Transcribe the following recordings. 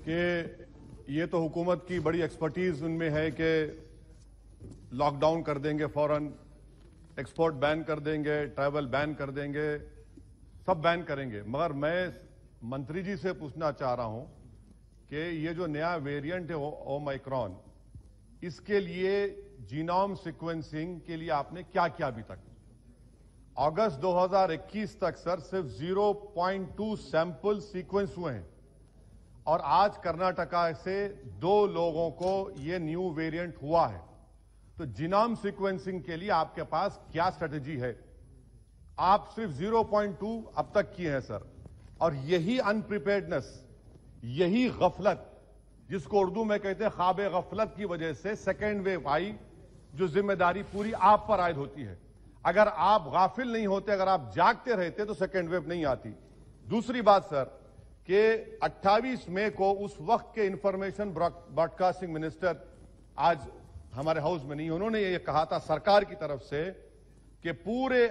कि ये तो हुकूमत की बड़ी एक्सपर्टीज उनमें है कि लॉकडाउन कर देंगे फौरन, एक्सपोर्ट बैन कर देंगे, ट्रैवल बैन कर देंगे, सब बैन करेंगे। मगर मैं मंत्री जी से पूछना चाह रहा हूं कि ये जो नया वेरिएंट है ओमाइक्रॉन, इसके लिए जीनोम सीक्वेंसिंग के लिए आपने क्या किया अभी तक? अगस्त 2021 तक सर सिर्फ 0.2 सैंपल सीक्वेंस हुए हैं और आज कर्नाटका से 2 लोगों को ये न्यू वेरिएंट हुआ है। तो जीनोम सीक्वेंसिंग के लिए आपके पास क्या स्ट्रेटजी है? आप सिर्फ 0.2 अब तक किए हैं सर, और यही अनप्रिपेयर्डनेस, यही गफलत, जिसको उर्दू में कहते हैं ख्वाब गफलत की वजह से सेकेंड वेव आई, जो जिम्मेदारी पूरी आप पर आयद होती है। अगर आप गाफिल नहीं होते, अगर आप जागते रहते तो सेकेंड वेव नहीं आती। दूसरी बात सर कि 28 मई को उस वक्त के इंफॉर्मेशन ब्रॉडकास्टिंग मिनिस्टर आज हमारे हाउस में नहीं, उन्होंने ये कहा था सरकार की तरफ से कि पूरे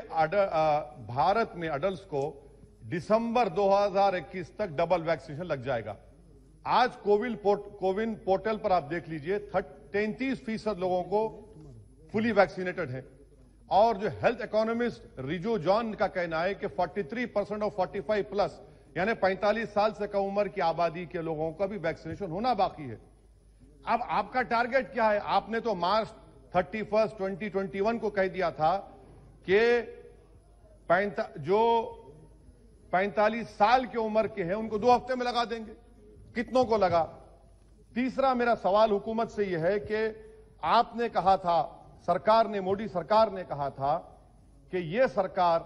भारत में अडल्ट को दिसंबर 2021 तक डबल वैक्सीनेशन लग जाएगा। आज कोविन पोर्टल पर आप देख लीजिए 33% लोगों को फुली वैक्सीनेटेड है, और जो हेल्थ इकोनॉमिस्ट रिजो जॉन का कहना है कि 43% और 45 प्लस यानी 45 साल से कम उम्र की आबादी के लोगों का भी वैक्सीनेशन होना बाकी है। अब आपका टारगेट क्या है? आपने तो मार्च 31, 2021 को कह दिया था कि जो 45 साल की उम्र के हैं उनको 2 हफ्ते में लगा देंगे। कितनों को लगा? तीसरा मेरा सवाल हुकूमत से यह है कि आपने कहा था, सरकार ने, मोदी सरकार ने कहा था कि यह सरकार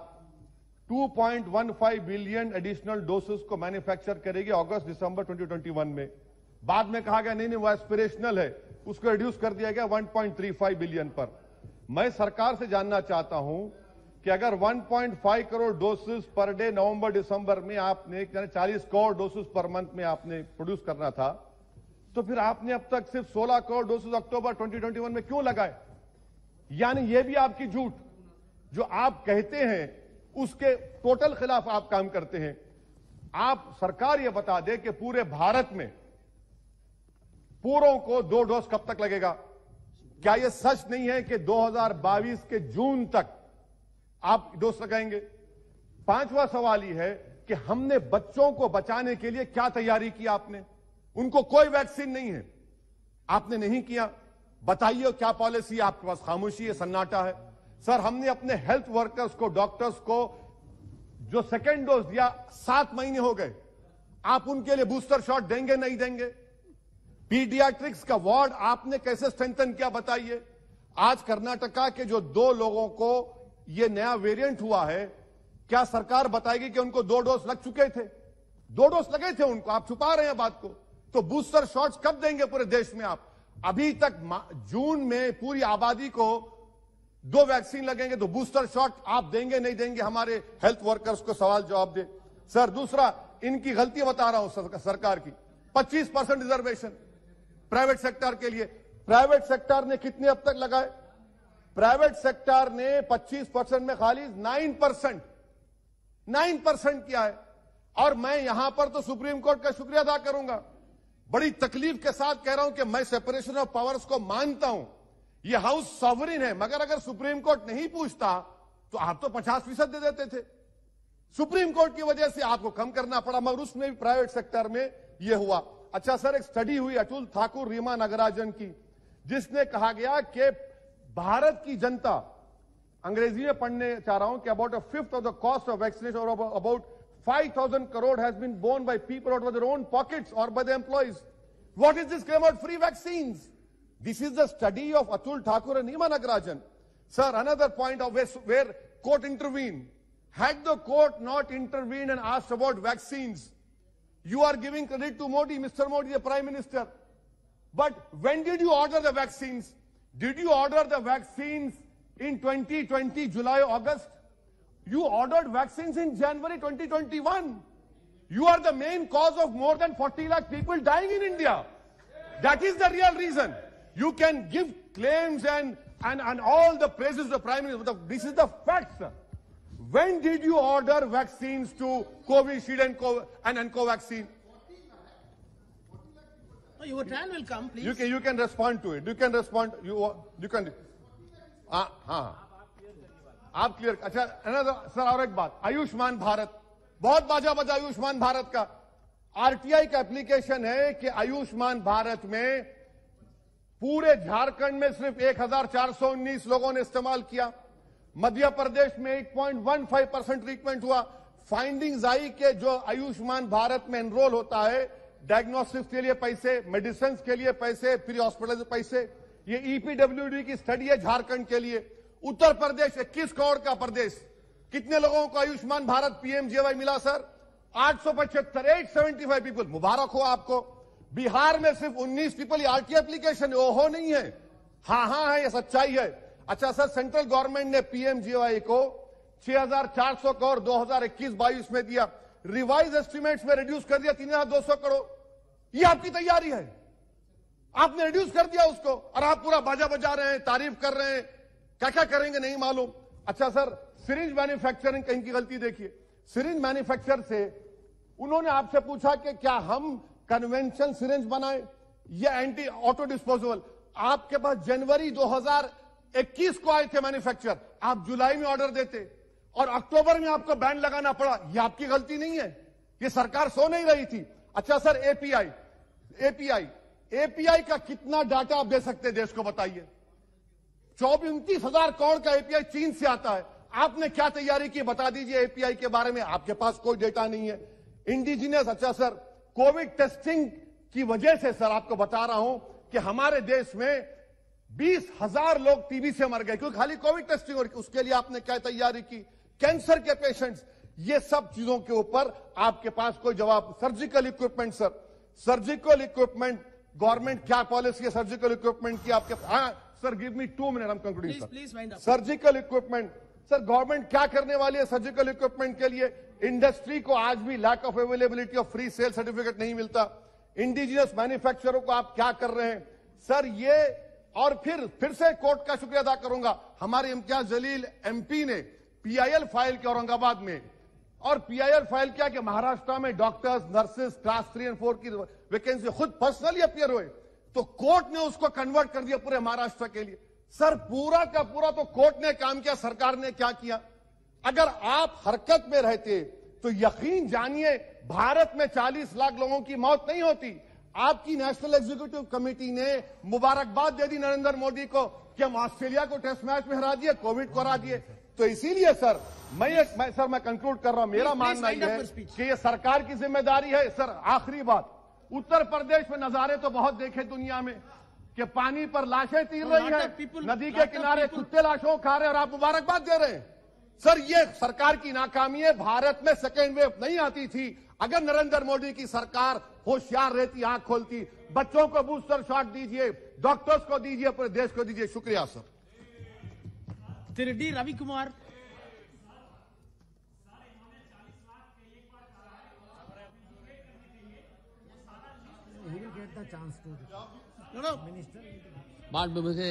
2.15 बिलियन एडिशनल डोसेस को मैन्युफैक्चर करेगी अगस्त दिसंबर 2021 में। बाद में कहा गया नहीं वो एस्पिरेशनल है, उसको रिड्यूस कर दिया गया 1.35 बिलियन पर। मैं सरकार से जानना चाहता हूं कि अगर 1.5 करोड़ डोसेस पर डे नवंबर दिसंबर में आपने 40 करोड़ डोसेस पर मंथ में आपने प्रोड्यूस करना था, तो फिर आपने अब तक सिर्फ 16 करोड़ डोसेस अक्टूबर 2021 में क्यों लगाए? यानी यह भी आपकी झूठ, जो आप कहते हैं उसके टोटल खिलाफ आप काम करते हैं। आप सरकार यह बता दे कि पूरे भारत में पूरों को 2 डोज कब तक लगेगा? क्या यह सच नहीं है कि 2022 के जून तक आप डोज लगाएंगे? 5वां सवाल यह है कि हमने बच्चों को बचाने के लिए क्या तैयारी की आपने? उनको कोई वैक्सीन नहीं है, आपने नहीं किया। बताइए क्या पॉलिसी? आपके पास खामोशी है, सन्नाटा है। सर हमने अपने हेल्थ वर्कर्स को, डॉक्टर्स को जो सेकेंड डोज दिया 7 महीने हो गए, आप उनके लिए बूस्टर शॉट देंगे नहीं देंगे? पीडियाट्रिक्स का वार्ड आपने कैसे स्ट्रेंथन किया बताइए? आज कर्नाटका के जो 2 लोगों को यह नया वेरिएंट हुआ है, क्या सरकार बताएगी कि उनको 2 डोज लग चुके थे? 2 डोज लगे थे उनको, आप छुपा रहे हैं बात को। तो बूस्टर शॉट्स कब देंगे पूरे देश में आप? अभी तक जून में पूरी आबादी को 2 वैक्सीन लगेंगे, तो बूस्टर शॉट आप देंगे नहीं देंगे? हमारे हेल्थ वर्कर्स को सवाल जवाब दे। सर दूसरा, इनकी गलती बता रहा हूं सरकार की, 25% रिजर्वेशन प्राइवेट सेक्टर के लिए। प्राइवेट सेक्टर ने कितने अब तक लगाए? प्राइवेट सेक्टर ने 25% में खाली 9% किया है। और मैं यहां पर तो सुप्रीम कोर्ट का शुक्रिया अदा करूंगा, बड़ी तकलीफ के साथ कह रहा हूं कि मैं सेपरेशन ऑफ पावर्स को मानता हूं, यह हाउस सॉवरिन है, मगर अगर सुप्रीम कोर्ट नहीं पूछता तो आप तो 50% दे देते थे। सुप्रीम कोर्ट की वजह से आपको कम करना पड़ा, मगर उसमें भी प्राइवेट सेक्टर में यह हुआ। अच्छा सर, एक स्टडी हुई अतुल ठाकुर, रीमा नागराजन की, जिसने कहा गया कि भारत की जनता, अंग्रेजी में पढ़ने चाह रहा हूं, कि about 1/5 of the cost of vaccination और about 5,000 crore has been borne by people out of their own pockets or by the employees. What is this claim about free vaccines? This is the study of Atul Thakur and Nima Nagarajan. Sir, another point of where court intervened. Had the court not intervened and asked about vaccines, you are giving credit to Modi, Mr. Modi, the Prime Minister. But when did you order the vaccines? Did you order the vaccines in 2020, July, August? You ordered vaccines in January 2021. You are the main cause of more than 40 lakh people dying in India. That is the real reason. You can give claims and all the praises of the Prime Minister, but this is the fact, sir. When did you order vaccines to Covishield and Covaxin? No, your turn will come, please. You can respond to it. You can respond. You can. हाँ आप clear. अच्छा sir और एक बात, आयुष्मान भारत बहुत बाजा बजा आयुष्मान भारत का. आरटीआई का एप्लीकेशन है कि आयुष्मान भारत में पूरे झारखंड में सिर्फ 1419 लोगों ने इस्तेमाल किया. मध्य प्रदेश में 8.15% ट्रीटमेंट हुआ. फाइंडिंग्स आई कि जो आयुष्मान भारत में एनरोल होता है, डायग्नोस्टिक्स के लिए पैसे, मेडिसिन के लिए पैसे, प्री हॉस्पिटल के पैसे, ये ईपीडब्ल्यूडी की स्टडी है झारखंड के लिए. उत्तर प्रदेश 21 करोड़ का प्रदेश, कितने लोगों को आयुष्मान भारत पीएमजेवाई मिला सर? 875, 875 पीपल. मुबारक हो आपको. बिहार में सिर्फ 19 पीपल. ये आरटीआई एप्लीकेशन ओहो नहीं है, हाँ है, ये सच्चाई है. अच्छा सर, सेंट्रल गवर्नमेंट ने पीएमजेवाई को 6400 करोड़ 2021-22 में दिया. रिवाइज एस्टिमेट्स में रिड्यूस कर दिया 3200 करोड़. ये आपकी तैयारी है, आपने रिड्यूस कर दिया उसको, और आप पूरा बाजा बजा रहे हैं, तारीफ कर रहे हैं. क्या क्या करेंगे नहीं मालूम. अच्छा सर, सिरिंज मैन्युफैक्चरिंग कहीं की गलती देखिए. सिरिंज मैन्युफैक्चर से उन्होंने आपसे पूछा कि क्या हम कन्वेंशन सिरिंज बनाए या एंटी ऑटो डिस्पोजेबल. आपके पास जनवरी 2021 को आए थे मैन्युफैक्चर, आप जुलाई में ऑर्डर देते और अक्टूबर में आपको बैन लगाना पड़ा. यह आपकी गलती नहीं है, यह सरकार सो नहीं रही थी. अच्छा सर, एपीआई का कितना डाटा आप दे सकते देश को बताइए? 24-29 करोड़ का एपीआई चीन से आता है. आपने क्या तैयारी की बता दीजिए एपीआई के बारे में. आपके पास कोई डेटा नहीं है. इंडिजिनियस. अच्छा सर, कोविड टेस्टिंग की वजह से सर आपको बता रहा हूं कि हमारे देश में 20,000 लोग टीबी से मर गए क्योंकि खाली कोविड टेस्टिंग. और उसके लिए आपने क्या तैयारी की? कैंसर के पेशेंट्स, ये सब चीजों के ऊपर आपके पास कोई जवाब. Surgical equipment sir, surgical equipment government क्या पॉलिसी है सर्जिकल इक्विपमेंट की आपके? हाँ सर, गिव मी 2 मिनट, हम concluding sir. Surgical equipment sir, government क्या करने वाली है सर्जिकल इक्विपमेंट के लिए? इंडस्ट्री को आज भी lack of availability of free sale certificate नहीं मिलता. इंडिजिनियस मैन्युफैक्चररों को आप क्या कर रहे हैं सर? ये और फिर से कोर्ट का शुक्रिया अदा करूंगा. हमारे इम्तियाज जलील एमपी ने पीआईएल फाइल किया औरंगाबाद में, और पीआईएल फाइल किया कि महाराष्ट्र में डॉक्टर्स, नर्सेस क्लास 3 और 4 की वैकेंसी खुद पर्सनली अपियर हुए, तो कोर्ट ने उसको कन्वर्ट कर दिया पूरे महाराष्ट्र के लिए. सर, पूरा का पूरा तो कोर्ट ने काम किया, सरकार ने क्या किया? अगर आप हरकत में रहते तो यकीन जानिए भारत में 40 लाख लोगों की मौत नहीं होती. आपकी नेशनल एग्जीक्यूटिव कमेटी ने मुबारकबाद दे दी नरेंद्र मोदी को कि हम ऑस्ट्रेलिया को टेस्ट मैच में हरा दिए, कोविड को हरा दिए. तो इसीलिए सर मैं कंक्लूड कर रहा हूं. मेरा मानना यह है कि ये सरकार की जिम्मेदारी है. सर आखिरी बात, उत्तर प्रदेश में नजारे तो बहुत देखे दुनिया में कि पानी पर लाशें तीर रही है, नदी के किनारे कुत्ते लाशों खा रहे हैं और आप मुबारकबाद दे रहे हैं. सर, ये सरकार की नाकामी है. भारत में सेकेंड वेव नहीं आती थी अगर नरेंद्र मोदी की सरकार होशियार रहती, आंख खोलती. बच्चों को बूस्टर शॉट दीजिए, डॉक्टर्स को दीजिए, पूरे देश को दीजिए. शुक्रिया sir. Tirdi Ravi Kumar. He will get the chance to. No. Minister. बाद में मुझे